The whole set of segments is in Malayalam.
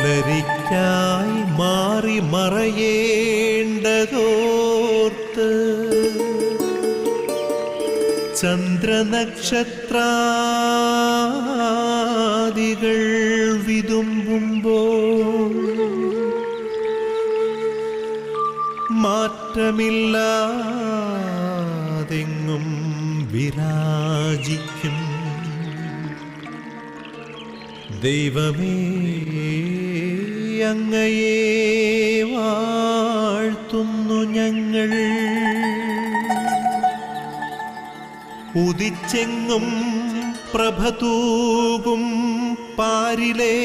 പുലരിക്കായി മാറി മറയേണ്ടതോർത്ത് ചന്ദ്രനക്ഷത്രാദികൾ വിതുമ്പുമ്പോൾ മാറ്റമില്ലാതെങ്ങും വിരാജിക്കും ദൈവമേ, അങ്ങയെ വാഴ്ത്തുന്നു ഞങ്ങൾ. ഉദിച്ചെങ്ങും പ്രഭതൂകും പാരിലെ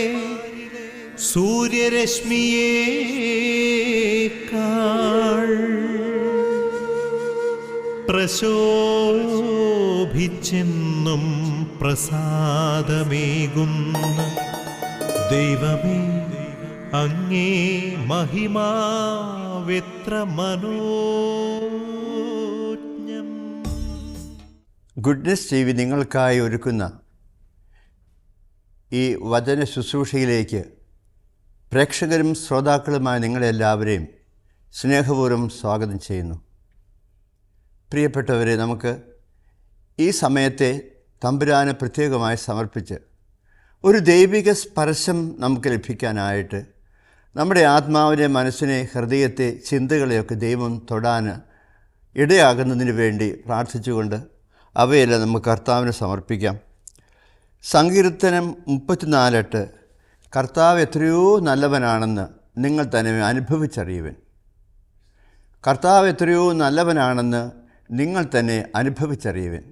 സൂര്യരശ്മിയേക്കാൾ പ്രശോഭിച്ചെന്നും പ്രസാദമേകുന്ന ദൈവമേ, അങ്ങേ മഹിമാവെത്ര മനോജ്ഞം. ഗുഡ്നസ് ടി വി നിങ്ങൾക്കായി ഒരുക്കുന്ന ഈ വചന ശുശ്രൂഷയിലേക്ക് പ്രേക്ഷകരും ശ്രോതാക്കളുമായ നിങ്ങളെല്ലാവരെയും സ്നേഹപൂർവ്വം സ്വാഗതം ചെയ്യുന്നു. പ്രിയപ്പെട്ടവരെ, നമുക്ക് ഈ സമയത്തെ തമ്പുരാനെ പ്രത്യേകമായി സമർപ്പിച്ച് ഒരു ദൈവിക സ്പർശം നമുക്ക് ലഭിക്കാനായിട്ട് നമ്മുടെ ആത്മാവിനെ, മനസ്സിനെ, ഹൃദയത്തെ, ചിന്തകളെയൊക്കെ ദൈവം തൊടാൻ ഇടയാകുന്നതിന് വേണ്ടി പ്രാർത്ഥിച്ചുകൊണ്ട് അവയെല്ലാം നമുക്ക് കർത്താവിന് സമർപ്പിക്കാം. സങ്കീർത്തനം 34:8 കർത്താവ് എത്രയോ നല്ലവനാണെന്ന് നിങ്ങൾ തന്നെ അനുഭവിച്ചറിയുവൻ. കർത്താവ് എത്രയോ നല്ലവനാണെന്ന് നിങ്ങൾ തന്നെ അനുഭവിച്ചറിയുവൻ.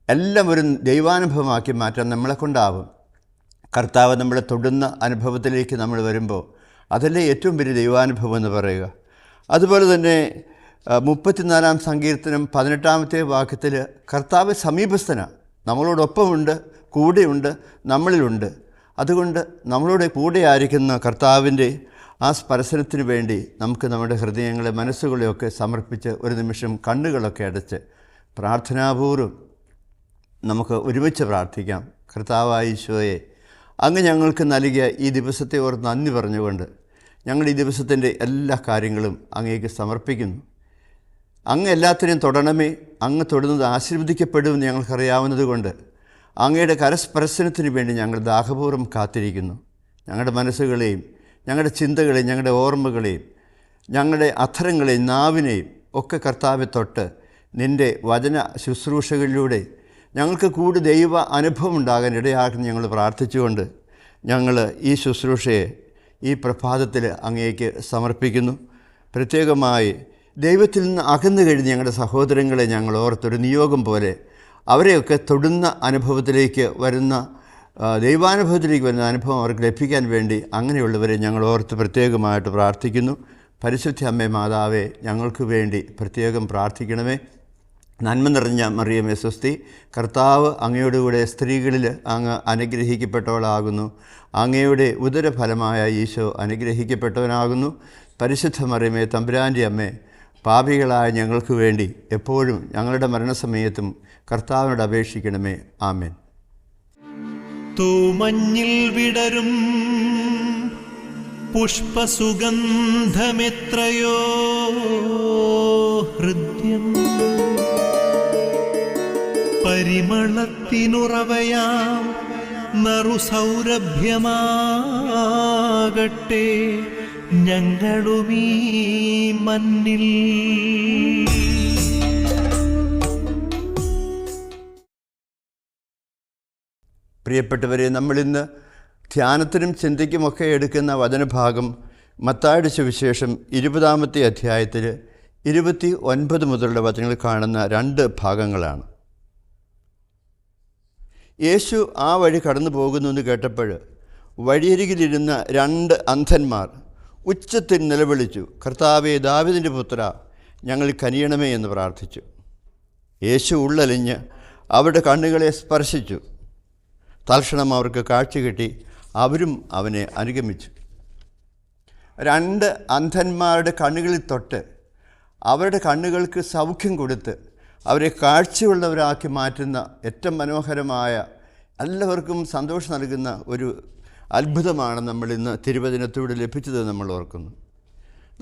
എല്ലാം ഒരു ദൈവാനുഭവമാക്കി മാറ്റാൻ നമ്മളെക്കൊണ്ടാവും. കർത്താവ് നമ്മളെ തൊടുന്ന അനുഭവത്തിലേക്ക് നമ്മൾ വരുമ്പോൾ അതല്ലേ ഏറ്റവും വലിയ ദൈവാനുഭവം എന്ന് പറയുക. അതുപോലെ തന്നെ 34-ാം സങ്കീർത്തനം 18-ാമത്തെ വാക്യത്തിൽ കർത്താവ് സമീപസ്ഥനാണ്, നമ്മളോടൊപ്പമുണ്ട്, കൂടെയുണ്ട്, നമ്മളിലുണ്ട്. അതുകൊണ്ട് നമ്മളോട് കൂടെ ആയിരിക്കുന്ന കർത്താവിൻ്റെ ആ സ്പർശനത്തിന് വേണ്ടി നമുക്ക് നമ്മുടെ ഹൃദയങ്ങളെ, മനസ്സുകളെയൊക്കെ സമർപ്പിച്ച് ഒരു നിമിഷം കണ്ണുകളൊക്കെ അടച്ച് പ്രാർത്ഥനാപൂർവ്വം നമുക്ക് ഒരുമിച്ച് പ്രാർത്ഥിക്കാം. കർത്താവായ ഈശോയെ, അങ്ങ് ഞങ്ങൾക്ക് നൽകിയ ഈ ദിവസത്തെ ഓർത്ത് നന്ദി പറഞ്ഞുകൊണ്ട് ഞങ്ങൾ ഈ ദിവസത്തിൻ്റെ എല്ലാ കാര്യങ്ങളും അങ്ങേക്ക് സമർപ്പിക്കുന്നു. അങ്ങ് എല്ലാത്തിനെയും തൊടണമേ. അങ്ങ് തൊടുന്നത് ആശീർവദിക്കപ്പെടുമെന്ന് ഞങ്ങൾക്കറിയാവുന്നത് കൊണ്ട് അങ്ങയുടെ കരസ്പർശനത്തിന് വേണ്ടി ഞങ്ങൾ ദാഹപൂർവ്വം കാത്തിരിക്കുന്നു. ഞങ്ങളുടെ മനസ്സുകളെയും, ഞങ്ങളുടെ ചിന്തകളെയും, ഞങ്ങളുടെ ഓർമ്മകളെയും, ഞങ്ങളുടെ അധരങ്ങളെയും, നാവിനെയും ഒക്കെ കർത്താവെ തൊട്ട് നിൻ്റെ വചന ശുശ്രൂഷകളിലൂടെ ഞങ്ങൾക്ക് കൂടി ദൈവ അനുഭവം ഉണ്ടാകാൻ ഇടയാക്കുന്ന ഞങ്ങൾ പ്രാർത്ഥിച്ചുകൊണ്ട് ഞങ്ങൾ ഈ ശുശ്രൂഷയെ ഈ പ്രഭാതത്തിൽ അങ്ങേക്ക് സമർപ്പിക്കുന്നു. പ്രത്യേകമായി ദൈവത്തിൽ നിന്ന് അകന്നു കഴിഞ്ഞ് ഞങ്ങളുടെ സഹോദരങ്ങളെ ഞങ്ങൾ ഓർത്തൊരു നിയോഗം പോലെ അവരെയൊക്കെ തൊടുന്ന അനുഭവത്തിലേക്ക് വരുന്ന, ദൈവാനുഭവത്തിലേക്ക് വരുന്ന അനുഭവം അവർക്ക് ലഭിക്കാൻ വേണ്ടി അങ്ങനെയുള്ളവരെ ഞങ്ങൾ ഓർത്ത് പ്രത്യേകമായിട്ട് പ്രാർത്ഥിക്കുന്നു. പരിശുദ്ധ അമ്മേ മാതാവേ, ഞങ്ങൾക്ക് വേണ്ടി പ്രത്യേകം പ്രാർത്ഥിക്കണമേ. നന്മ നിറഞ്ഞ മറിയമേ സ്വസ്തി, കർത്താവ് അങ്ങയോടുകൂടെ സ്ത്രീകളിൽ അങ്ങ് അനുഗ്രഹിക്കപ്പെട്ടവളാകുന്നു. അങ്ങയുടെ ഉദരഫലമായ ഈശോ അനുഗ്രഹിക്കപ്പെട്ടവനാകുന്നു. പരിശുദ്ധ മറിയമേ തമ്പുരാൻ്റെ അമ്മേ, പാപികളായ ഞങ്ങൾക്ക് വേണ്ടി എപ്പോഴും ഞങ്ങളുടെ മരണസമയത്തും കർത്താവിനോട് അപേക്ഷിക്കണമേ. ആമേൻ. തൂമഞ്ഞിൽ വിടരും പുഷ്പസുഗന്ധമെത്രയോ ഹൃദ്യം, പരിമളത്തിനുറവയാം നറുസൗരഭ്യമാകട്ടെ ഞങ്ങളുമീ മണ്ണിൽ. പ്രിയപ്പെട്ടവരെ, നമ്മളിന്ന് ധ്യാനത്തിനും ചിന്തയ്ക്കുമൊക്കെ എടുക്കുന്ന വചനഭാഗം മത്തായിയുടെ സുവിശേഷം 20-ാമത്തെ അധ്യായത്തിൽ 29 മുതലുള്ള വചനങ്ങൾ കാണുന്ന 2 ഭാഗങ്ങളാണ്. യേശു ആ വഴി കടന്നു പോകുന്നുവെന്ന് കേട്ടപ്പോൾ വഴിയരികിലിരുന്ന 2 അന്ധന്മാർ ഉച്ചത്തിൽ നിലവിളിച്ചു, കർത്താവേ, ദാവീദിൻ്റെ പുത്ര, ഞങ്ങൾ കനിയണമേ എന്ന് പ്രാർത്ഥിച്ചു. യേശു ഉള്ളലിഞ്ഞ് അവരുടെ കണ്ണുകളെ സ്പർശിച്ചു. തൽക്ഷണം അവർക്ക് കാഴ്ച കിട്ടി. അവരും അവനെ അനുഗമിച്ചു. 2 അന്ധന്മാരുടെ കണ്ണുകളിൽ തൊട്ട് അവരുടെ കണ്ണുകൾക്ക് സൗഖ്യം കൊടുത്ത് അവരെ കാഴ്ചയുള്ളവരാക്കി മാറ്റുന്ന ഏറ്റവും മനോഹരമായ, എല്ലാവർക്കും സന്തോഷം നൽകുന്ന ഒരു അത്ഭുതമാണ് നമ്മൾ ഇന്ന് തിരുവചനത്തിലൂടെ ലഭിച്ചത് നമ്മൾ ഓർക്കുന്നു.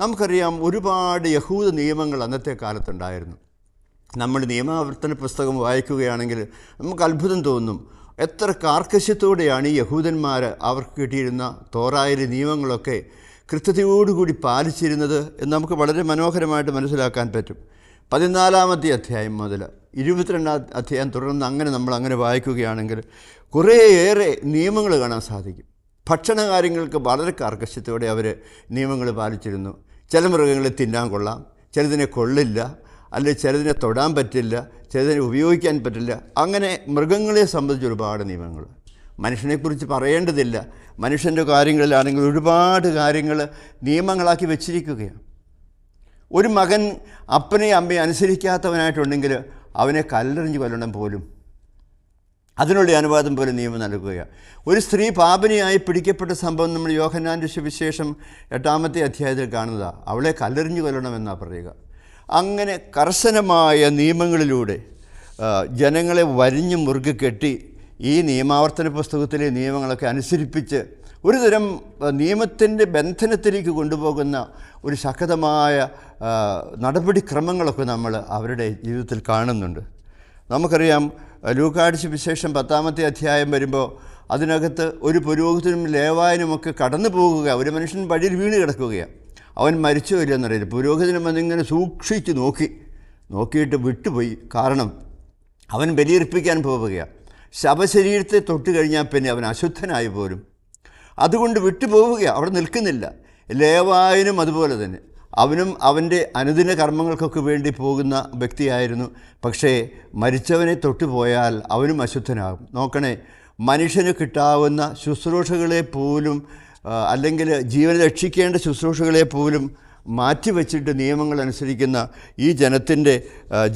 നമുക്കറിയാം, ഒരുപാട് യഹൂദ നിയമങ്ങൾ അന്നത്തെ കാലത്തുണ്ടായിരുന്നു. നമ്മൾ നിയമാവർത്തന പുസ്തകം വായിക്കുകയാണെങ്കിൽ നമുക്ക് അത്ഭുതം തോന്നും. എത്ര കാർക്കശ്യത്തോടെയാണ് ഈ യഹൂദന്മാർ അവർക്ക് കിട്ടിയിരുന്ന തോറായിലെ നിയമങ്ങളൊക്കെ കൃത്യതയോടുകൂടി പാലിച്ചിരുന്നത് എന്ന് നമുക്ക് വളരെ മനോഹരമായിട്ട് മനസ്സിലാക്കാൻ പറ്റും. 14-ാമത്തെ അധ്യായം മുതൽ 22-ാം അധ്യായം തുടർന്ന് അങ്ങനെ വായിക്കുകയാണെങ്കിൽ കുറേയേറെ നിയമങ്ങൾ കാണാൻ സാധിക്കും. ഭക്ഷണകാര്യങ്ങൾക്ക് വളരെ കാർക്കശ്യത്തോടെ അവർ നിയമങ്ങൾ പാലിച്ചിരുന്നു. ചില മൃഗങ്ങളെ തിന്നാൻ കൊള്ളാം, ചിലതിനെ കൊള്ളില്ല, അല്ലെങ്കിൽ ചിലതിനെ തൊടാൻ പറ്റില്ല, ചിലതിനെ ഉപയോഗിക്കാൻ പറ്റില്ല. അങ്ങനെ മൃഗങ്ങളെ സംബന്ധിച്ച് ഒരുപാട് നിയമങ്ങൾ. മനുഷ്യനെക്കുറിച്ച് പറയേണ്ടതില്ല. മനുഷ്യൻ്റെ കാര്യങ്ങളിലാണെങ്കിൽ ഒരുപാട് കാര്യങ്ങൾ നിയമങ്ങളാക്കി വെച്ചിരിക്കുകയാണ്. ഒരു മകൻ അപ്പനെയും അമ്മയെ അനുസരിക്കാത്തവനായിട്ടുണ്ടെങ്കിൽ അവനെ കല്ലെറിഞ്ഞ് കൊല്ലണം പോലും, അതിനുള്ള അനുവാദം പോലും നിയമം നൽകുകയാണ്. ഒരു സ്ത്രീ പാപിനിയായി പിടിക്കപ്പെട്ട സംഭവം നമ്മൾ യോഹന്നാൻ്റെ സുവിശേഷം 8-ാമത്തെ അധ്യായത്തിൽ കാണുന്നതാണ്. അവളെ കല്ലെറിഞ്ഞ് കൊല്ലണമെന്നാണ് പറയുക. അങ്ങനെ കർശനമായ നിയമങ്ങളിലൂടെ ജനങ്ങളെ വരിഞ്ഞു മുറുകെ കെട്ടി ഈ നിയമാവർത്തന പുസ്തകത്തിലെ നിയമങ്ങളൊക്കെ അനുസരിപ്പിച്ച് ഒരുതരം നിയമത്തിൻ്റെ ബന്ധനത്തിലേക്ക് കൊണ്ടുപോകുന്ന ഒരു ശക്തമായ നടപടിക്രമങ്ങളൊക്കെ നമ്മൾ അവരുടെ ജീവിതത്തിൽ കാണുന്നുണ്ട്. നമുക്കറിയാം, ലൂക്കായുടെ സുവിശേഷം 10-ാമത്തെ അധ്യായം വരുമ്പോൾ അതിനകത്ത് ഒരു പുരോഹിതനും ലേവായനുമൊക്കെ കടന്നു പോകുക. ഒരു മനുഷ്യൻ വഴിയിൽ വീണ് കിടക്കുകയാണ്. അവൻ മരിച്ചോ ഇല്ലെന്നറിയില്ല. പുരോഹിതനും അതിങ്ങനെ സൂക്ഷിച്ച് നോക്കിയിട്ട് വിട്ടുപോയി. കാരണം അവൻ ബലിയർപ്പിക്കാൻ പോവുകയാണ്. ശവശരീരത്തെ തൊട്ട് കഴിഞ്ഞാൽ പിന്നെ അവൻ അശുദ്ധനായി പോലും. അതുകൊണ്ട് വിട്ടുപോവുകയാണ്, അവിടെ നിൽക്കുന്നില്ല. ലേവായനും അതുപോലെ തന്നെ. അവനും അവൻ്റെ അനുദിന കർമ്മങ്ങൾക്കൊക്കെ വേണ്ടി പോകുന്ന വ്യക്തിയായിരുന്നു. പക്ഷേ മരിച്ചവനെ തൊട്ടുപോയാൽ അവനും അശുദ്ധനാകും. നോക്കണേ, മനുഷ്യന് കിട്ടാവുന്ന ശുശ്രൂഷകളെ പോലും അല്ലെങ്കിൽ ജീവനെ രക്ഷിക്കേണ്ട ശുശ്രൂഷകളെ പോലും മാറ്റിവെച്ചിട്ട് നിയമങ്ങൾ അനുസരിക്കുന്ന ഈ ജനത്തിൻ്റെ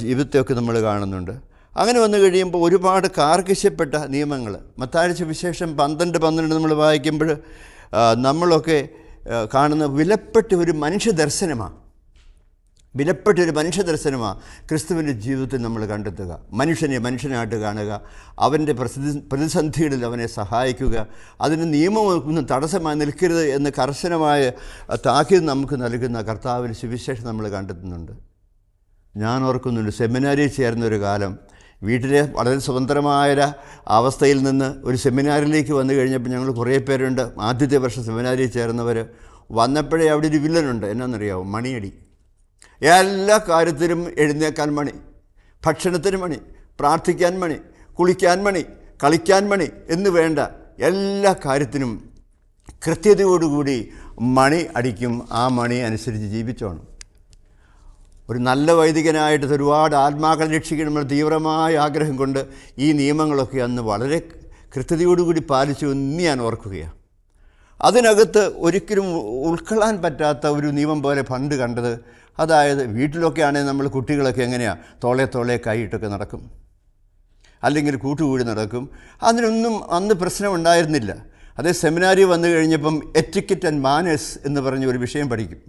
ജീവിതത്തെയൊക്കെ നമ്മൾ കാണുന്നുണ്ട്. അങ്ങനെ വന്നു കഴിയുമ്പോൾ ഒരുപാട് കാർക്കശ്യപ്പെട്ട നിയമങ്ങൾ. മത്തായിയുടെ സുവിശേഷം 12:12 നമ്മൾ വായിക്കുമ്പോൾ നമ്മളൊക്കെ കാണുന്ന വിലപ്പെട്ട ഒരു മനുഷ്യ ദർശനമാണ്. ക്രിസ്തുവിൻ്റെ ജീവിതത്തിൽ നമ്മൾ കണ്ടെത്തുക. മനുഷ്യനെ മനുഷ്യനായിട്ട് കാണുക, അവൻ്റെ പ്രതിസന്ധികളിൽ അവനെ സഹായിക്കുക, അതിന് നിയമമൊന്നും തടസ്സമായി നിൽക്കരുത് എന്ന് കർശനമായ താക്കീത് നമുക്ക് നൽകുന്ന കർത്താവിൻ്റെ സുവിശേഷം നമ്മൾ കണ്ടെത്തുന്നുണ്ട്. ഞാൻ ഓർക്കുന്നുണ്ട്, സെമിനാരിയിൽ ചേർന്നൊരു കാലം, വീട്ടിലെ വളരെ സ്വതന്ത്രമായ അവസ്ഥയിൽ നിന്ന് ഒരു സെമിനാറിലേക്ക് വന്നു കഴിഞ്ഞപ്പോൾ ഞങ്ങൾ കുറേ പേരുണ്ട്. ആദ്യത്തെ വർഷം സെമിനാരിയിൽ ചേർന്നവർ വന്നപ്പോഴേ അവിടെ ഒരു വില്ലനുണ്ട്. എന്നാണെന്നറിയാമോ? മണിയടി. എല്ലാ കാര്യത്തിലും എഴുന്നേക്കാൻ മണി, ഭക്ഷണത്തിന് മണി, പ്രാർത്ഥിക്കാൻ മണി, കുളിക്കാൻ മണി, കളിക്കാൻ മണി എന്ന് വേണ്ട എല്ലാ കാര്യത്തിനും കൃത്യതയോടുകൂടി മണി അടിക്കും. ആ മണി അനുസരിച്ച് ജീവിച്ചോണം. ഒരു നല്ല വൈദികനായിട്ട് ഒരുപാട് ആത്മാക്കളെ രക്ഷിക്കണമെന്ന തീവ്രമായ ആഗ്രഹം കൊണ്ട് ഈ നിയമങ്ങളൊക്കെ അന്ന് വളരെ കൃത്യതയോടുകൂടി പാലിച്ചു എന്ന് ഞാൻ ഓർക്കുകയാണ്. അതിനകത്ത് ഒരിക്കലും ഉൾക്കൊള്ളാൻ പറ്റാത്ത ഒരു നിയമം പോലെ പണ്ട് കണ്ടത്, അതായത് വീട്ടിലൊക്കെ ആണെങ്കിൽ നമ്മൾ കുട്ടികളൊക്കെ എങ്ങനെയാണ് തോളെ കൈയിട്ടൊക്കെ നടക്കും, അല്ലെങ്കിൽ കൂട്ടുകൂടി നടക്കും. അതിനൊന്നും അന്ന് പ്രശ്നം ഉണ്ടായിരുന്നില്ല. അതേ സെമിനാരി വന്നു കഴിഞ്ഞപ്പം എറ്റിക്കറ്റ് ആൻഡ് മാനേഴ്സ് എന്ന് പറഞ്ഞ ഒരു വിഷയം പഠിക്കും.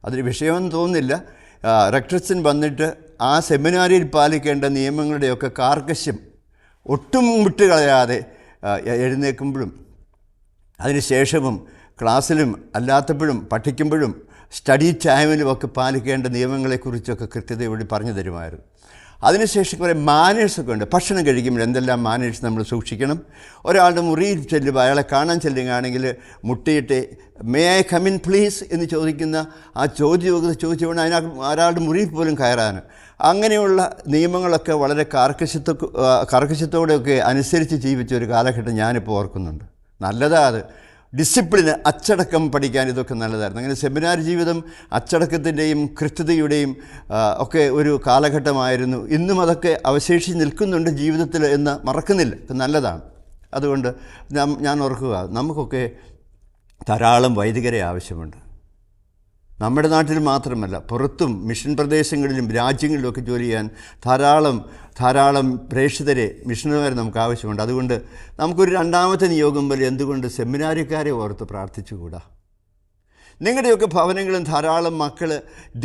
അതൊരു വിഷയമെന്ന് തോന്നുന്നില്ല. റെക്ടർസൻ വന്നിട്ട് ആ സെമിനാരിയിൽ പാലിക്കേണ്ട നിയമങ്ങളുടെയൊക്കെ കാർക്കശ്യം ഒട്ടും വിട്ടുകളയാതെ എഴുന്നേൽക്കുമ്പോഴും അതിനുശേഷവും ക്ലാസ്സിലും അല്ലാത്തപ്പോഴും പഠിക്കുമ്പോഴും സ്റ്റഡി ടൈമിലുമൊക്കെ പാലിക്കേണ്ട നിയമങ്ങളെക്കുറിച്ചൊക്കെ കൃത്യതയോടെ പറഞ്ഞു തരുമായിരുന്നു. അതിനുശേഷം കുറേ മാനേഴ്സൊക്കെ ഉണ്ട്. ഭക്ഷണം കഴിക്കുമ്പോൾ എന്തെല്ലാം മാനേഴ്സ് നമ്മൾ സൂക്ഷിക്കണം. ഒരാളുടെ മുറിയിൽ ചെല്ലുമ്പോൾ അയാളെ കാണാൻ ചെല്ലുകയാണെങ്കിൽ മുട്ടിയിട്ട് may I come in please എന്ന് ചോദിക്കുന്ന ആ ചോദിച്ചുകൊണ്ട് ഒരാളുടെ മുറിയിൽ പോലും കയറാൻ, അങ്ങനെയുള്ള നിയമങ്ങളൊക്കെ വളരെ കാർക്കശ്യത്തോടെയൊക്കെ അനുസരിച്ച് ജീവിച്ച ഒരു കാലഘട്ടം ഞാനിപ്പോൾ ഓർക്കുന്നുണ്ട്. നല്ലതാണ് അത്. ഡിസിപ്ലിന്, അച്ചടക്കം പഠിക്കാൻ ഇതൊക്കെ നല്ലതായിരുന്നു. അങ്ങനെ സെമിനാർ ജീവിതം അച്ചടക്കത്തിൻ്റെയും കൃത്യതയുടെയും ഒക്കെ ഒരു കാലഘട്ടമായിരുന്നു. ഇന്നും അതൊക്കെ അവശേഷിച്ച് നിൽക്കുന്നുണ്ട് ജീവിതത്തിൽ എന്ന് മറക്കുന്നില്ല. ഇത് നല്ലതാണ്. അതുകൊണ്ട് ഞാൻ ഓർക്കുക, നമുക്കൊക്കെ ധാരാളം വൈദികരെ ആവശ്യമുണ്ട്. നമ്മുടെ നാട്ടിൽ മാത്രമല്ല, പുറത്തും മിഷൻ പ്രദേശങ്ങളിലും രാജ്യങ്ങളിലുമൊക്കെ ജോലി ചെയ്യാൻ ധാരാളം പ്രേക്ഷിതരെ, മിഷണറിമാരെ നമുക്ക് ആവശ്യമുണ്ട്. അതുകൊണ്ട് നമുക്കൊരു രണ്ടാമത്തെ നിയോഗം പോലെ എന്തുകൊണ്ട് സെമിനാരിക്കാരെ ഓർത്ത് പ്രാർത്ഥിച്ചുകൂടാ? നിങ്ങളുടെയൊക്കെ ഭവനങ്ങളും ധാരാളം മക്കൾ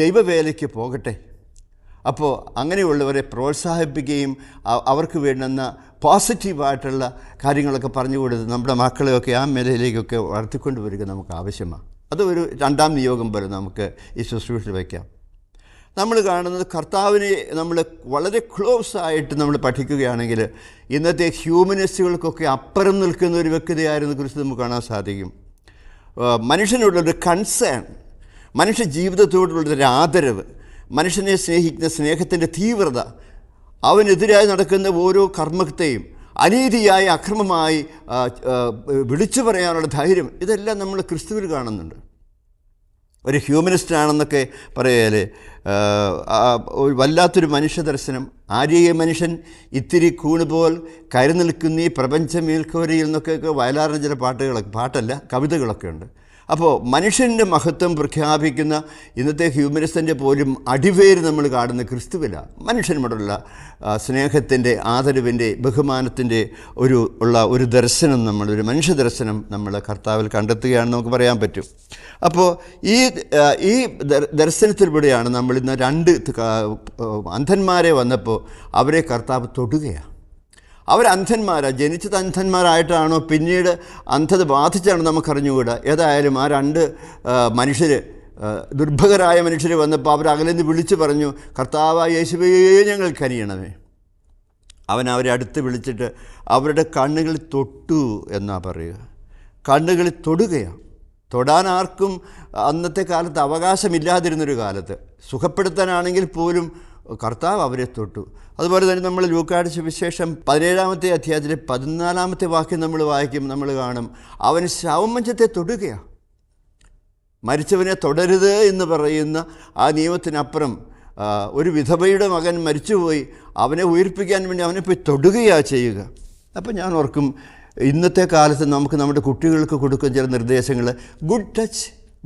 ദൈവവേലയ്ക്ക് പോകട്ടെ. അപ്പോൾ അങ്ങനെയുള്ളവരെ പ്രോത്സാഹിപ്പിക്കുകയും അവർക്ക് വേണ്ടുന്ന പോസിറ്റീവായിട്ടുള്ള കാര്യങ്ങളൊക്കെ പറഞ്ഞു കൊടുത്ത് നമ്മുടെ മക്കളെയൊക്കെ ആ നിലയിലേക്കൊക്കെ വളർത്തിക്കൊണ്ട് വരിക നമുക്ക് ആവശ്യമാണ്. അതൊരു രണ്ടാം നിയോഗം പോലെ നമുക്ക് ഈ ശുശ്രൂഷയിൽ വയ്ക്കാം. നമ്മൾ കാണുന്നത് കർത്താവിനെ നമ്മൾ വളരെ ക്ലോസ് ആയിട്ട് നമ്മൾ പഠിക്കുകയാണെങ്കിൽ ഇന്നത്തെ ഹ്യൂമനിസ്റ്റുകൾക്കൊക്കെ അപ്പുറം നിൽക്കുന്ന ഒരു വ്യക്തിയായിരുന്നു കുറിച്ച് നമുക്ക് കാണാൻ സാധിക്കും. മനുഷ്യനോടുള്ളൊരു കൺസേൺ, മനുഷ്യ ജീവിതത്തോടുള്ളൊരു ആദരവ്, മനുഷ്യനെ സ്നേഹിക്കുന്ന സ്നേഹത്തിൻ്റെ തീവ്രത, അവനെതിരായി നടക്കുന്ന ഓരോ കർമ്മത്തെയും അനീതിയായി അക്രമമായി വിളിച്ചു പറയാനുള്ള ധൈര്യം, ഇതെല്ലാം നമ്മൾ ക്രിസ്തുവിൽ കാണുന്നുണ്ട്. ഒരു ഹ്യൂമനിസ്റ്റാണെന്നൊക്കെ പറയാല് വല്ലാത്തൊരു മനുഷ്യ ദർശനം. ആര്യ മനുഷ്യൻ ഇത്തിരി കൂണുപോൽ കയറി നിൽക്കുന്ന ഈ പ്രപഞ്ചമേൽക്കോരയിൽ നിന്നൊക്കെ വയലാറിന് ചില പാട്ടല്ല കവിതകളൊക്കെ ഉണ്ട്. അപ്പോൾ മനുഷ്യൻ്റെ മഹത്വം പ്രഖ്യാപിക്കുന്ന ഇന്നത്തെ ഹ്യൂമനിസ്റ്റിൻ്റെ പോലും അടിവേര് നമ്മൾ കാണുന്ന ക്രിസ്തുവിലാണ്. മനുഷ്യനോടുള്ള സ്നേഹത്തിൻ്റെ, ആദരവിൻ്റെ, ബഹുമാനത്തിൻ്റെ ഒരു ദർശനം, ഒരു മനുഷ്യ ദർശനം നമ്മൾ കർത്താവിൽ കണ്ടെത്തുകയാണെന്ന് നമുക്ക് പറയാൻ പറ്റും. അപ്പോൾ ഈ ദർശനത്തിലൂടെയാണ് നമ്മളിന്ന് 2 അന്ധന്മാരെ വന്നപ്പോൾ അവരെ കർത്താവ് തൊടുകയാണ്. അവരന്ധന്മാരാണ്, ജനിച്ചത് അന്ധന്മാരായിട്ടാണോ പിന്നീട് അന്ധത ബാധിച്ചാണോ നമുക്കറിഞ്ഞുകൂടാ. ഏതായാലും ആ 2 മനുഷ്യർ, ദുർഭകരായ മനുഷ്യർ വന്നപ്പോൾ അവർ അകലെന്ന് വിളിച്ചു പറഞ്ഞു, കർത്താവായ യേശുവേ ഞങ്ങൾക്ക് കനിയണമേ. അവൻ അവരെ അടുത്ത് വിളിച്ചിട്ട് അവരുടെ കണ്ണുകളിൽ തൊട്ടു എന്നാണ് പറയുക. കണ്ണുകളിൽ തൊടുകയാണ്. തൊടാൻ ആർക്കും അന്നത്തെ കാലത്ത് അവകാശമില്ലാതിരുന്നൊരു കാലത്ത്, സുഖപ്പെടുത്താനാണെങ്കിൽ പോലും കർത്താവ് അവരെ തൊട്ടു. അതുപോലെ തന്നെ നമ്മൾ ലൂക്കായുടെ സുവിശേഷം 17-ാമത്തെ അധ്യായത്തിലെ 14-ാമത്തെ വാക്യം നമ്മൾ വായിക്കും, നമ്മൾ കാണും അവൻ ശവമഞ്ചത്തെ തൊടുകയാണ്. മരിച്ചവനെ തൊടരുത് എന്ന് പറയുന്ന ആ നിയമത്തിനപ്പുറം ഒരു വിധവയുടെ മകൻ മരിച്ചുപോയി, അവനെ ഉയർപ്പിക്കാൻ വേണ്ടി അവനെ പോയി തൊടുകയാണ് ചെയ്യുക. അപ്പോൾ ഞാൻ ഓർക്കും, ഇന്നത്തെ കാലത്ത് നമുക്ക് നമ്മുടെ കുട്ടികൾക്ക് കൊടുക്കുന്ന ചില നിർദ്ദേശങ്ങൾ, ഗുഡ് ടച്ച്,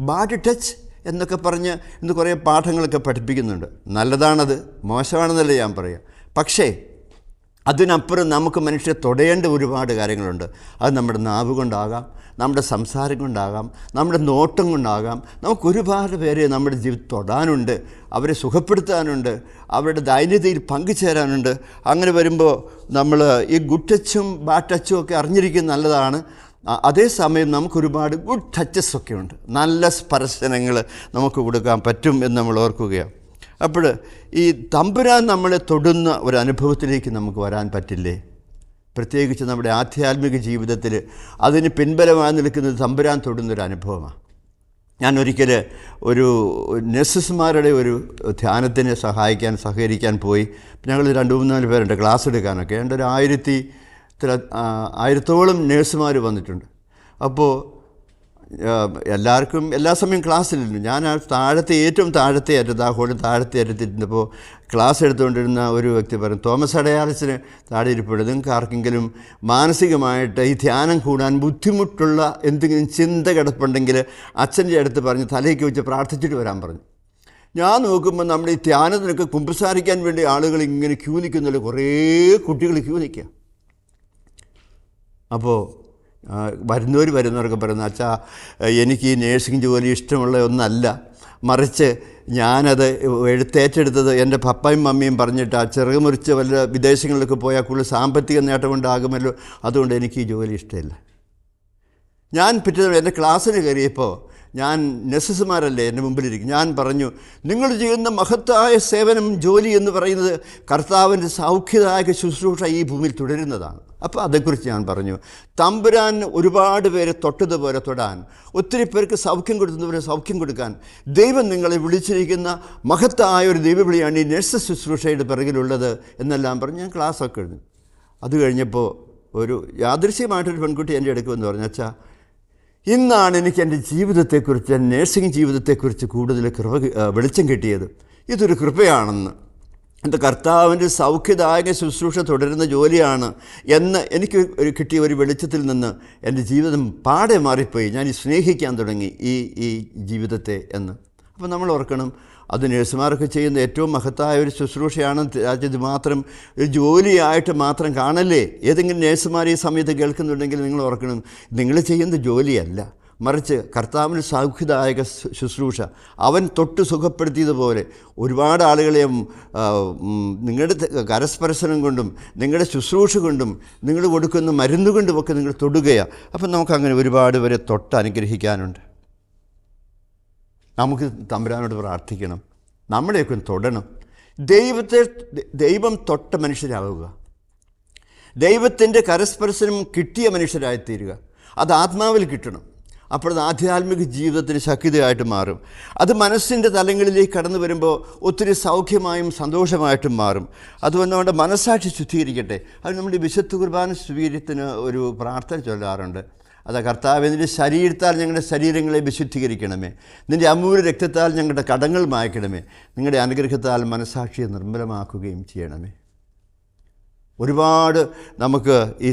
ബാഡ് ടച്ച് എന്നൊക്കെ പറഞ്ഞ് ഇന്ന് കുറേ പാഠങ്ങളൊക്കെ പഠിപ്പിക്കുന്നുണ്ട്. നല്ലതാണത്, മോശമാണെന്നല്ല ഞാൻ പറയാം. പക്ഷേ അതിനപ്പുറം നമുക്ക് മനുഷ്യരെ തൊടേണ്ട ഒരുപാട് കാര്യങ്ങളുണ്ട്. അത് നമ്മുടെ നാവ് കൊണ്ടാകാം, നമ്മുടെ സംസാരം കൊണ്ടാകാം, നമ്മുടെ നോട്ടം കൊണ്ടാകാം. നമുക്കൊരുപാട് പേരെ നമ്മുടെ ജീവിതത്തിൽ തൊടാനുണ്ട്, അവരെ സുഖപ്പെടുത്താനുണ്ട്, അവരുടെ ദൈന്യതയിൽ പങ്കുചേരാനുണ്ട്. അങ്ങനെ വരുമ്പോൾ നമ്മൾ ഈ ഗുഡ് ടച്ചും ബാഡ് ടച്ചും ഒക്കെ അറിഞ്ഞിരിക്കുന്നത് നല്ലതാണ്. അതേസമയം നമുക്കൊരുപാട് ഗുഡ് ടച്ചസ് ഒക്കെ ഉണ്ട്, നല്ല സ്പർശനങ്ങൾ നമുക്ക് കൊടുക്കാൻ പറ്റും എന്ന് നമ്മൾ ഓർക്കുകയാണ്. അപ്പോൾ ഈ തമ്പുരാൻ നമ്മളെ തൊടുന്ന ഒരു അനുഭവത്തിലേക്ക് നമുക്ക് വരാൻ പറ്റില്ലേ? പ്രത്യേകിച്ച് നമ്മുടെ ആധ്യാത്മിക ജീവിതത്തിൽ അതിന് പിൻബലമായി നിൽക്കുന്നത് തമ്പുരാൻ തൊടുന്നൊരു അനുഭവമാണ്. ഞാൻ ഒരിക്കൽ ഒരു നഴ്സസ്മാരുടെ ഒരു ധ്യാനത്തിന് സഹകരിക്കാൻ പോയി. ഞങ്ങൾ 2-3 പേരുണ്ട് ക്ലാസ് എടുക്കാനൊക്കെ. എൻ്റെ ഒരു 1000-ഓളം നേഴ്സുമാർ വന്നിട്ടുണ്ട്. അപ്പോൾ എല്ലാവർക്കും എല്ലാ സമയം ക്ലാസ്സിലിരുന്നു. ഞാൻ ആ ഏറ്റവും താഴത്തെ അറ്റത്ത്, ആ ഹോളിൽ താഴത്തെ അറ്റത്തിരുന്നപ്പോൾ ക്ലാസ് എടുത്തുകൊണ്ടിരുന്ന ഒരു വ്യക്തി പറഞ്ഞു, തോമസ് അടയാളത്തിന് താഴെ ഇരിപ്പുണ്ട്, നിങ്ങൾക്ക് ആർക്കെങ്കിലും മാനസികമായിട്ട് ഈ ധ്യാനം കൂടാൻ ബുദ്ധിമുട്ടുള്ള എന്തെങ്കിലും ചിന്ത കിടപ്പുണ്ടെങ്കിൽ അച്ഛൻ്റെ അടുത്ത് പറഞ്ഞ് തലയ്ക്ക് വെച്ച് പ്രാർത്ഥിച്ചിട്ട് വരാൻ പറഞ്ഞു. ഞാൻ നോക്കുമ്പോൾ നമ്മുടെ ഈ ധ്യാനത്തിനൊക്കെ കുമ്പസാരിക്കാൻ വേണ്ടി ആളുകൾ ഇങ്ങനെ ക്യൂ നിൽക്കുന്നില്ല, കുറേ കുട്ടികൾ ക്യൂ നിൽക്കുക. അപ്പോൾ വരുന്നവരൊക്കെ പറയുന്നത്, അച്ഛാ എനിക്ക് ഈ നേഴ്സിംഗ് ജോലി ഇഷ്ടമുള്ള ഒന്നല്ല, മറിച്ച് ഞാനത് ഏറ്റെടുത്തത് എൻ്റെ പപ്പയും മമ്മിയും പറഞ്ഞിട്ട് ആ ചെറുക മുറിച്ച് വല്ല വിദേശങ്ങളിലൊക്കെ പോയാൽ കൂടുതൽ സാമ്പത്തിക നേട്ടം കൊണ്ടാകുമല്ലോ, അതുകൊണ്ട് എനിക്ക് ഈ ജോലി ഇഷ്ടമില്ല. ഞാൻ പിറ്റേ എൻ്റെ ക്ലാസ്സിന് കയറിയപ്പോൾ ഞാൻ നഴ്സസ്മാരല്ലേ എൻ്റെ മുമ്പിലിരിക്കും. ഞാൻ പറഞ്ഞു, നിങ്ങൾ ചെയ്യുന്ന മഹത്തായ സേവനം, ജോലി എന്ന് പറയുന്നത് കർത്താവിൻ്റെ സൗഖ്യദായക ശുശ്രൂഷ ഈ ഭൂമിയിൽ തുടരുന്നതാണ്. അപ്പോൾ അതേക്കുറിച്ച് ഞാൻ പറഞ്ഞു, തമ്പുരാൻ ഒരുപാട് പേരെ തൊട്ടതുപോലെ തൊടാൻ, ഒത്തിരി പേർക്ക് സൗഖ്യം കൊടുക്കുന്നവരെ സൗഖ്യം കൊടുക്കാൻ ദൈവം നിങ്ങളെ വിളിച്ചിരിക്കുന്ന മഹത്തായ ഒരു ദൈവവിളിയാണ് ഈ നഴ്സ് ശുശ്രൂഷയുടെ പിറകിലുള്ളത് എന്നെല്ലാം പറഞ്ഞ് ഞാൻ ക്ലാസ്സൊക്കെ എഴുതി. അത് കഴിഞ്ഞപ്പോൾ ഒരു യാദൃശ്യമായിട്ടൊരു പെൺകുട്ടി എൻ്റെ അടുക്ക് വന്ന് പറഞ്ഞു, അച്ഛാ ഇന്നാണ് എനിക്ക് എൻ്റെ ജീവിതത്തെക്കുറിച്ച്, നേഴ്സിംഗ് ജീവിതത്തെക്കുറിച്ച് കൂടുതൽ വെളിച്ചം കിട്ടിയത്. ഇതൊരു കൃപയാണെന്ന്, എൻ്റെ കർത്താവിൻ്റെ സൗഖ്യദായക ശുശ്രൂഷ തുടരുന്ന ജോലിയാണ് എന്ന് എനിക്ക് കിട്ടിയ ഒരു വെളിച്ചത്തിൽ നിന്ന് എൻ്റെ ജീവിതം പാടെ മാറിപ്പോയി. ഞാൻ സ്നേഹിക്കാൻ തുടങ്ങി ഈ ജീവിതത്തെ എന്ന്. അപ്പോൾ നമ്മൾ ഓർക്കണം, അത് നഴ്സുമാരൊക്കെ ചെയ്യുന്ന ഏറ്റവും മഹത്തായ ഒരു ശുശ്രൂഷയാണ്. ഇത് മാത്രം ഒരു ജോലിയായിട്ട് മാത്രം കാണല്ലേ. ഏതെങ്കിലും നഴ്സുമാർ ഈ സമയത്ത് കേൾക്കുന്നുണ്ടെങ്കിൽ നിങ്ങൾ ഓർക്കണം, നിങ്ങൾ ചെയ്യുന്ന ജോലിയല്ല, മറിച്ച് കർത്താവിന് സൗഖ്യദായക ശുശ്രൂഷ അവൻ തൊട്ട് സുഖപ്പെടുത്തിയതുപോലെ ഒരുപാട് ആളുകളെ നിങ്ങളുടെ കരസ്പർശനം കൊണ്ടും നിങ്ങളുടെ ശുശ്രൂഷ കൊണ്ടും നിങ്ങൾ കൊടുക്കുന്ന മരുന്ന് കൊണ്ടുമൊക്കെ നിങ്ങൾ തൊടുകയാണ്. അപ്പം നമുക്കങ്ങനെ ഒരുപാട് പേരെ തൊട്ട് അനുഗ്രഹിക്കാനുണ്ട്. നമുക്ക് തമ്പുരാനോട് പ്രാർത്ഥിക്കണം, നമ്മളെയൊക്കെ തൊടണം. ദൈവം തൊട്ട മനുഷ്യരാവുക, ദൈവത്തിൻ്റെ കരസ്പർശനം കിട്ടിയ മനുഷ്യരായിത്തീരുക. അത് ആത്മാവിൽ കിട്ടണം. അപ്പോൾ അത് ആധ്യാത്മിക ജീവിതത്തിന് ശക്തിയായിട്ട് മാറും. അത് മനസ്സിൻ്റെ തലങ്ങളിലേക്ക് കടന്നു വരുമ്പോൾ ഒത്തിരി സൗഖ്യമായും സന്തോഷമായിട്ടും മാറും. അതുകൊണ്ട് മനസ്സാക്ഷി ശുദ്ധീകരിക്കട്ടെ. അത് നമ്മുടെ വിശുദ്ധ കുർബാന സ്വീകര്യത്തിന് ഒരു പ്രാർത്ഥന ചൊല്ലാറുണ്ട്. അത് കർത്താവേ, നിൻ്റെ ശരീരത്താൽ ഞങ്ങളുടെ ശരീരങ്ങളെ വിശുദ്ധീകരിക്കണമേ, നിൻ്റെ അമൂല്യ രക്തത്താൽ ഞങ്ങളുടെ കടങ്ങൾ മായ്ക്കണമേ, നിങ്ങളുടെ അനുഗ്രഹത്താൽ മനസ്സാക്ഷിയെ നിർമ്മലമാക്കുകയും ചെയ്യണമേ. ഒരുപാട് നമുക്ക് ഈ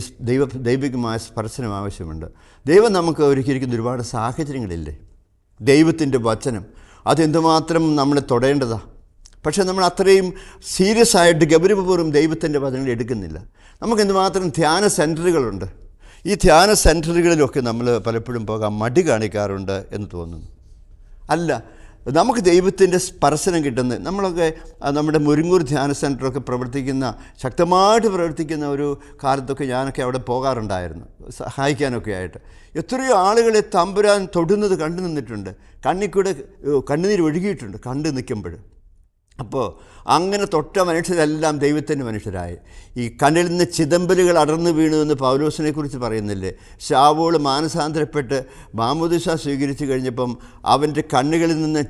ദൈവികമായ സ്പർശനം ആവശ്യമുണ്ട്. ദൈവം നമുക്ക് ഒരുക്കിയിരിക്കുന്ന ഒരുപാട് സാഹചര്യങ്ങളില്ലേ. ദൈവത്തിൻ്റെ വചനം അതെന്തുമാത്രം നമ്മളെ തൊടേണ്ടതാണ്. പക്ഷേ നമ്മൾ അത്രയും സീരിയസ് ആയിട്ട് ഗൗരവപൂർവ്വം ദൈവത്തിൻ്റെ വചനങ്ങൾ എടുക്കുന്നില്ല. നമുക്ക് എന്തുമാത്രം ധ്യാന സെൻറ്ററുകളുണ്ട്. ഈ ധ്യാന സെൻറ്ററുകളിലൊക്കെ നമ്മൾ പലപ്പോഴും പോകാൻ മടി കാണിക്കാറുണ്ട് എന്ന് തോന്നുന്നു. അല്ല, നമുക്ക് ദൈവത്തിൻ്റെ സ്പർശനം കിട്ടുന്നത് നമ്മളൊക്കെ നമ്മുടെ മുരിങ്ങൂർ ധ്യാന സെൻറ്ററൊക്കെ ശക്തമായിട്ട് പ്രവർത്തിക്കുന്ന ഒരു കാലത്തൊക്കെ ഞാനൊക്കെ അവിടെ പോകാറുണ്ടായിരുന്നു സഹായിക്കാനൊക്കെ ആയിട്ട്. എത്രയോ ആളുകളെ തമ്പുരാൻ തൊടുന്നത് കണ്ടു നിന്നിട്ടുണ്ട്. കണ്ണിക്കൂടെ കണ്ണുനീര് ഒഴുകിയിട്ടുണ്ട് കണ്ടു നിൽക്കുമ്പോൾ. അപ്പോൾ അങ്ങനെ തൊട്ട മനുഷ്യരെല്ലാം ദൈവത്തിൻ്റെ മനുഷ്യരായി. ഈ കണ്ണിൽ നിന്ന് ചിദംബലുകൾ അടർന്നു വീണു എന്ന് പൗലോസിനെ കുറിച്ച് പറയുന്നില്ലേ. ശാവോൾ മാനസാന്തരപ്പെട്ട് മാമോദീസ സ്വീകരിച്ചു കഴിഞ്ഞപ്പം അവൻ്റെ കണ്ണുകളിൽ നിന്ന്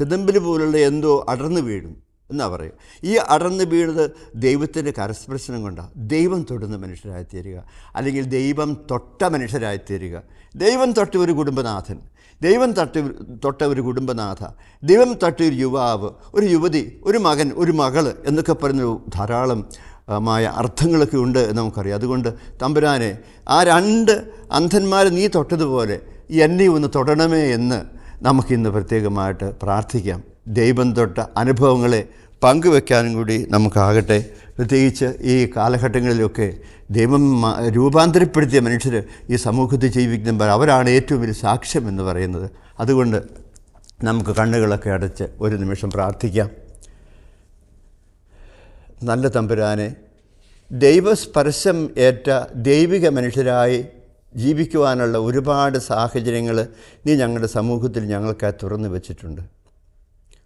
ചിദംബല് പോലുള്ള എന്തോ അടർന്നു വീഴും എന്നാ പറയും. ഈ അടർന്നു വീണത് ദൈവത്തിൻ്റെ കരസ്പർശനം കൊണ്ടാണ്. ദൈവം തൊടുന്ന മനുഷ്യരായിത്തീരുക, അല്ലെങ്കിൽ ദൈവം തൊട്ട മനുഷ്യരായിത്തീരുക. ദൈവം തൊട്ട ഒരു കുടുംബനാഥൻ, ദൈവം തൊട്ട ഒരു കുടുംബനാഥ, ദൈവം തൊട്ട ഒരു യുവാവ്, ഒരു യുവതി, ഒരു മകൻ, ഒരു മകൾ എന്നൊക്കെ പറഞ്ഞ ധാരാളം അർത്ഥങ്ങളൊക്കെ ഉണ്ട് എന്ന് നമുക്കറിയാം. അതുകൊണ്ട് തമ്പുരാനെ, ആ 2 അന്ധന്മാരെ നീ തൊട്ടതുപോലെ എന്നെ ഒന്ന് തൊടണമേ എന്ന് നമുക്കിന്ന് പ്രത്യേകമായിട്ട് പ്രാർത്ഥിക്കാം. ദൈവം തൊട്ട അനുഭവങ്ങളെ പങ്കുവെക്കാനും കൂടി നമുക്കാകട്ടെ. പ്രത്യേകിച്ച് ഈ കാലഘട്ടങ്ങളിലൊക്കെ ദൈവം രൂപാന്തരപ്പെടുത്തിയ മനുഷ്യർ ഈ സമൂഹത്തിൽ ജീവിക്കുമ്പോൾ അവരാണ് ഏറ്റവും വലിയ സാക്ഷ്യം എന്ന് പറയുന്നത്. അതുകൊണ്ട് നമുക്ക് കണ്ണുകളൊക്കെ അടച്ച് ഒരു നിമിഷം പ്രാർത്ഥിക്കാം. നല്ല തമ്പുരാനെ, ദൈവസ്പർശം ഏറ്റ ദൈവിക മനുഷ്യരായി ജീവിക്കുവാനുള്ള ഒരുപാട് സാഹചര്യങ്ങൾ നീ ഞങ്ങളുടെ സമൂഹത്തിൽ ഞങ്ങൾക്കായി തുറന്നു വച്ചിട്ടുണ്ട്.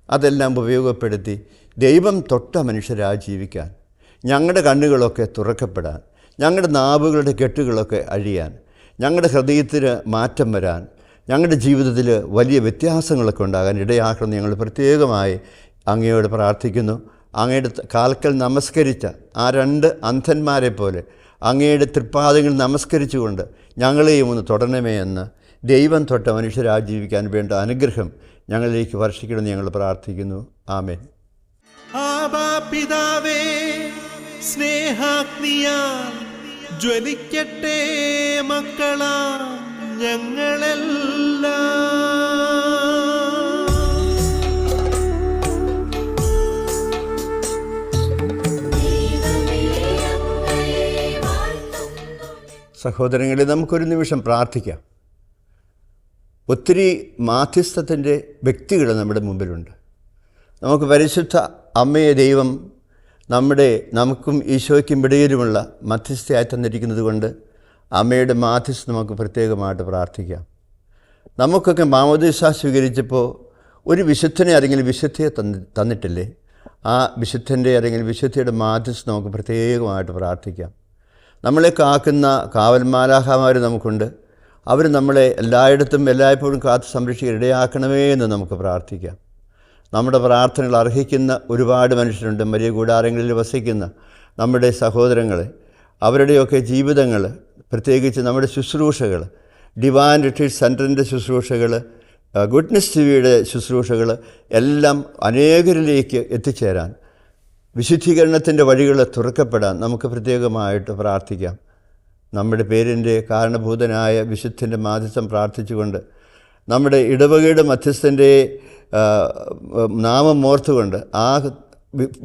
അതെല്ലാം ഉപയോഗപ്പെടുത്തി ദൈവം തൊട്ട മനുഷ്യരായി ജീവിക്കാൻ, ഞങ്ങളുടെ കണ്ണുകളൊക്കെ തുറക്കപ്പെടാൻ, ഞങ്ങളുടെ നാവുകളുടെ കെട്ടുകളൊക്കെ അഴിയാൻ, ഞങ്ങളുടെ ഹൃദയത്തിന് മാറ്റം വരാൻ, ഞങ്ങളുടെ ജീവിതത്തിൽ വലിയ വ്യത്യാസങ്ങളൊക്കെ ഉണ്ടാകാൻ ഇടയാക്കണം. ഞങ്ങൾ പ്രത്യേകമായി അങ്ങയോട് പ്രാർത്ഥിക്കുന്നു. അങ്ങയുടെ കാൽക്കൽ നമസ്കരിച്ച ആ 2 അന്ധന്മാരെ പോലെ അങ്ങയുടെ തൃപ്പാദങ്ങൾ നമസ്കരിച്ചുകൊണ്ട് ഞങ്ങളെയും ഒന്ന് തൊടണമേ എന്ന് ദൈവം തൊട്ട മനുഷ്യരായി ജീവിക്കാൻ വേണ്ട അനുഗ്രഹം ഞങ്ങളിലേക്ക് വർഷിക്കണമെന്ന് ഞങ്ങൾ പ്രാർത്ഥിക്കുന്നു. ആമേൻ. ആബാ പിതാവേ, സ്നേഹാഗ്നിയാൽ ജ്വലിക്കട്ടെ മക്കളാ ഞങ്ങളെല്ലാം. സഹോദരങ്ങളെ, നമുക്കൊരു നിമിഷം പ്രാർത്ഥിക്കാം. ഒത്തിരി മാധ്യസ്ഥത്തിൻ്റെ വ്യക്തികൾ നമ്മുടെ മുമ്പിലുണ്ട്. നമുക്ക് പരിശുദ്ധ അമ്മയെ ദൈവം നമുക്കും ഈശോയ്ക്കും ഇടയിലുമുള്ള മധ്യസ്ഥയായി തന്നിരിക്കുന്നത് കൊണ്ട് അമ്മയുടെ മാധ്യസ്ഥ നമുക്ക് പ്രത്യേകമായിട്ട് പ്രാർത്ഥിക്കാം. നമുക്കൊക്കെ മാമോദീസ സ്വീകരിച്ചപ്പോൾ ഒരു വിശുദ്ധനെ അല്ലെങ്കിൽ വിശുദ്ധയെ തന്നിട്ടില്ലേ? ആ വിശുദ്ധൻ്റെ അല്ലെങ്കിൽ വിശുദ്ധയുടെ മാധ്യസ്ഥ നമുക്ക് പ്രത്യേകമായിട്ട് പ്രാർത്ഥിക്കാം. നമ്മളെ കാക്കുന്ന കാവൽമാലാഖമാർ നമുക്കുണ്ട്. അവർ നമ്മളെ എല്ലായിടത്തും എല്ലായ്പ്പോഴും കാത്ത് സംരക്ഷിക്കാൻ ഇടയാക്കണമേ എന്ന് നമുക്ക് പ്രാർത്ഥിക്കാം. നമ്മുടെ പ്രാർത്ഥനകൾ അർഹിക്കുന്ന ഒരുപാട് മനുഷ്യരുണ്ട്. മരിയ കൂടാരങ്ങളിൽ വസിക്കുന്ന നമ്മുടെ സഹോദരങ്ങളെ, അവരുടെയൊക്കെ ജീവിതങ്ങൾ, പ്രത്യേകിച്ച് നമ്മുടെ ശുശ്രൂഷകൾ, ഡിവൈൻ റിട്രീറ്റ് സെൻറ്ററിൻ്റെ ശുശ്രൂഷകൾ, ഗുഡ്നസ് ടിവിയുടെ ശുശ്രൂഷകൾ എല്ലാം അനേകരിലേക്ക് എത്തിച്ചേരാൻ, വിശുദ്ധീകരണത്തിൻ്റെ വഴികൾ തുറക്കപ്പെടാൻ നമുക്ക് പ്രത്യേകമായിട്ട് പ്രാർത്ഥിക്കാം. നമ്മുടെ പേരിൻ്റെ കാരണഭൂതനായ വിശുദ്ധൻ്റെ മാധ്യസ്ഥം പ്രാർത്ഥിച്ചുകൊണ്ട്, നമ്മുടെ ഇടവകയുടെ മധ്യസ്ഥൻ്റെ നാമം ഓർത്തുകൊണ്ട്, ആ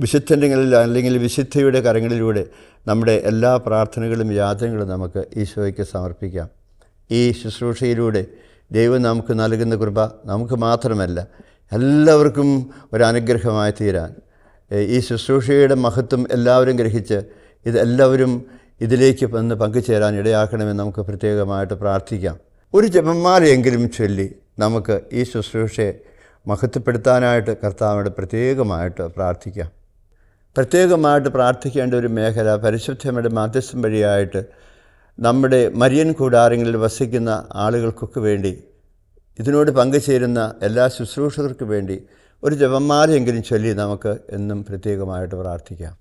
വിശുദ്ധൻ്റെ അല്ലെങ്കിൽ വിശുദ്ധയുടെ കരങ്ങളിലൂടെ നമ്മുടെ എല്ലാ പ്രാർത്ഥനകളും യാതനകളും നമുക്ക് ഈശോയ്ക്ക് സമർപ്പിക്കാം. ഈ ശുശ്രൂഷയിലൂടെ ദൈവം നമുക്ക് നൽകുന്ന കൃപ നമുക്ക് മാത്രമല്ല എല്ലാവർക്കും ഒരനുഗ്രഹമായി തീരാൻ, ഈ ശുശ്രൂഷയുടെ മഹത്വം എല്ലാവരും ഗ്രഹിച്ച് എല്ലാവരും ഇതിലേക്ക് വന്ന് പങ്കുചേരാൻ ഇടയാക്കണമെന്ന് നമുക്ക് പ്രത്യേകമായിട്ട് പ്രാർത്ഥിക്കാം. ഒരു ജപമാലയെങ്കിലും ചൊല്ലി നമുക്ക് ഈ ശുശ്രൂഷയെ മഹത്വപ്പെടുത്താനായിട്ട് കർത്താവിനോട് പ്രത്യേകമായിട്ട് പ്രാർത്ഥിക്കാം. പ്രത്യേകമായിട്ട് പ്രാർത്ഥിക്കേണ്ട ഒരു മേഖല പരിശുദ്ധയുടെ മാധ്യസ്ഥം വഴിയായിട്ട് നമ്മുടെ മരിയൻ കൂടാരങ്ങളിൽ വസിക്കുന്ന ആളുകൾക്കൊക്കെ വേണ്ടി, ഇതിനോട് പങ്കുചേരുന്ന എല്ലാ ശുശ്രൂഷകർക്കും വേണ്ടി ഒരു ജപമാലയെങ്കിലും ചൊല്ലി നമുക്ക് എന്നും പ്രത്യേകമായിട്ട് പ്രാർത്ഥിക്കാം.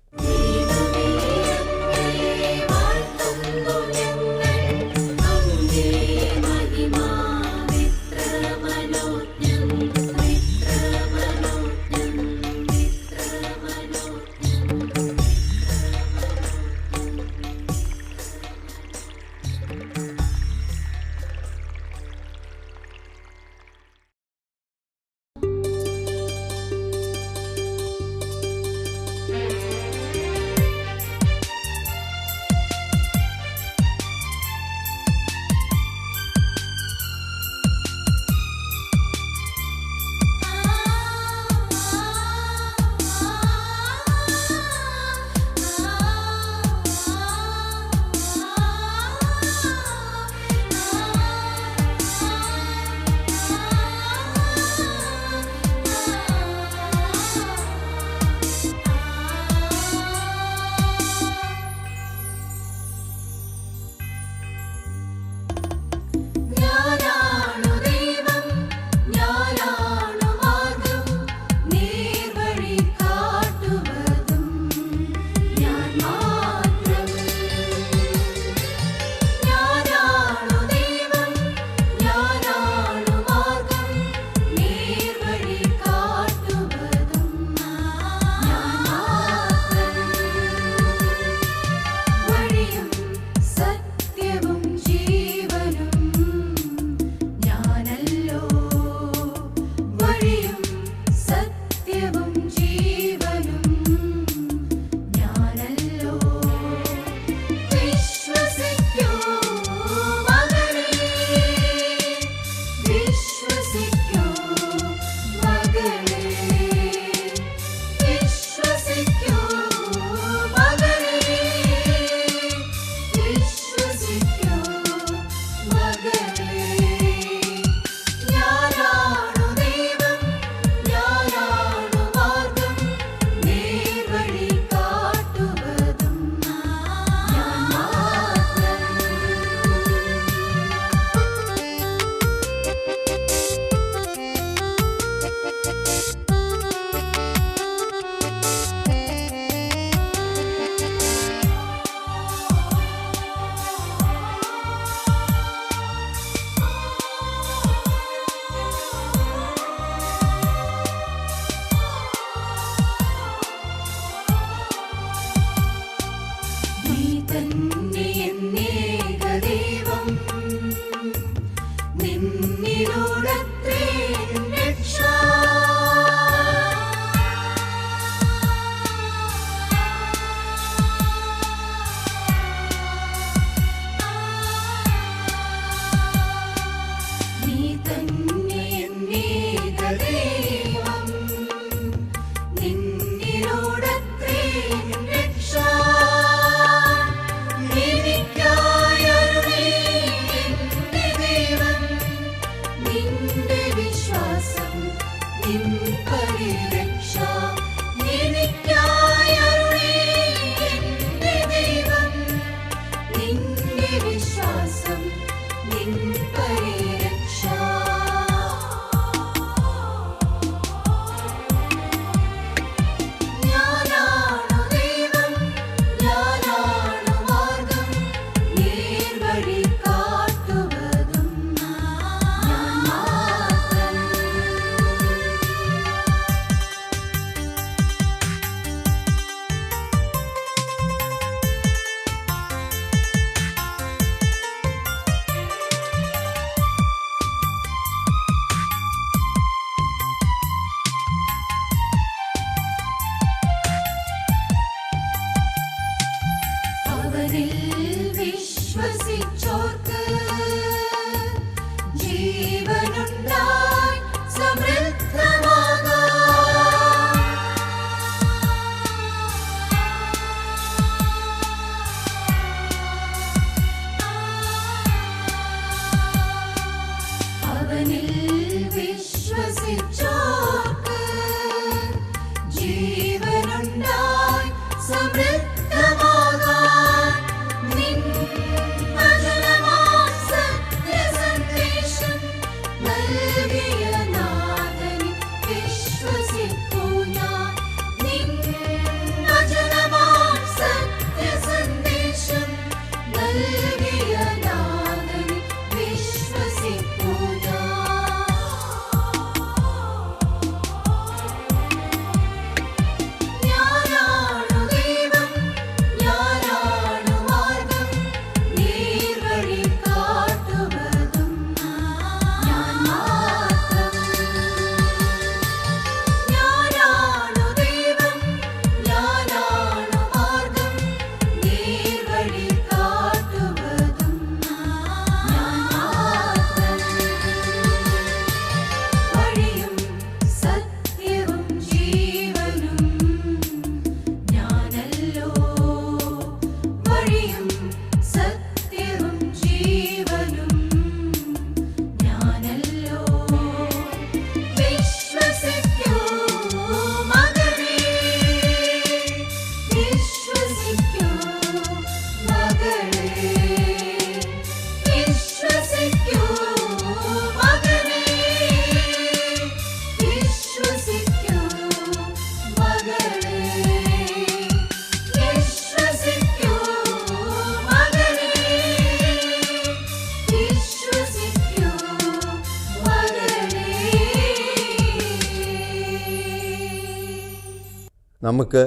നമുക്ക്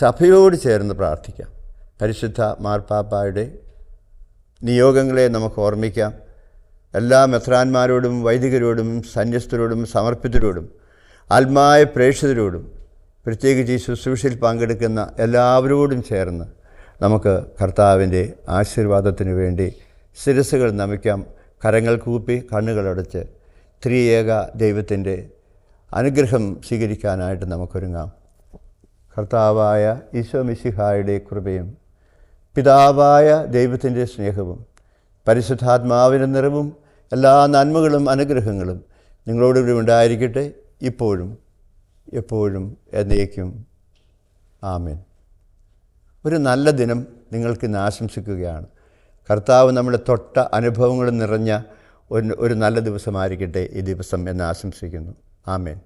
സഭയോട് ചേർന്ന് പ്രാർത്ഥിക്കാം. പരിശുദ്ധ മാർപ്പാപ്പായുടെ നിയോഗങ്ങളെ നമുക്ക് ഓർമ്മിക്കാം. എല്ലാ മെത്രാന്മാരോടും വൈദികരോടും സന്യസ്തരോടും സമർപ്പിതരോടും ആത്മായ പ്രേക്ഷിതരോടും പ്രത്യേകിച്ച് ഈ ശുശ്രൂഷയിൽ പങ്കെടുക്കുന്ന എല്ലാവരോടും ചേർന്ന് നമുക്ക് കർത്താവിൻ്റെ ആശീർവാദത്തിന് വേണ്ടി ശിരസ്സുകൾ നമിക്കാം. കരങ്ങൾ കൂപ്പി കണ്ണുകളടച്ച് ത്രിയേക ദൈവത്തിൻ്റെ അനുഗ്രഹം സ്വീകരിക്കാനായിട്ട് നമുക്കൊരുങ്ങാം. കർത്താവായ ഈശോ മിശിഹായുടെ കൃപയും പിതാവായ ദൈവത്തിൻ്റെ സ്നേഹവും പരിശുദ്ധാത്മാവിൻ്റെ നിറവും എല്ലാ നന്മകളും അനുഗ്രഹങ്ങളും നിങ്ങളോടുകൂടി ഉണ്ടായിരിക്കട്ടെ, ഇപ്പോഴും എപ്പോഴും എന്നേക്കും. ആമേൻ. ഒരു നല്ല ദിനം നിങ്ങൾക്കിന്ന് ആശംസിക്കുകയാണ്. കർത്താവ് നമ്മളെ തൊട്ട അനുഭവങ്ങൾ നിറഞ്ഞ ഒരു നല്ല ദിവസമായിരിക്കട്ടെ ഈ ദിവസം എന്ന് ആശംസിക്കുന്നു. ആമേൻ.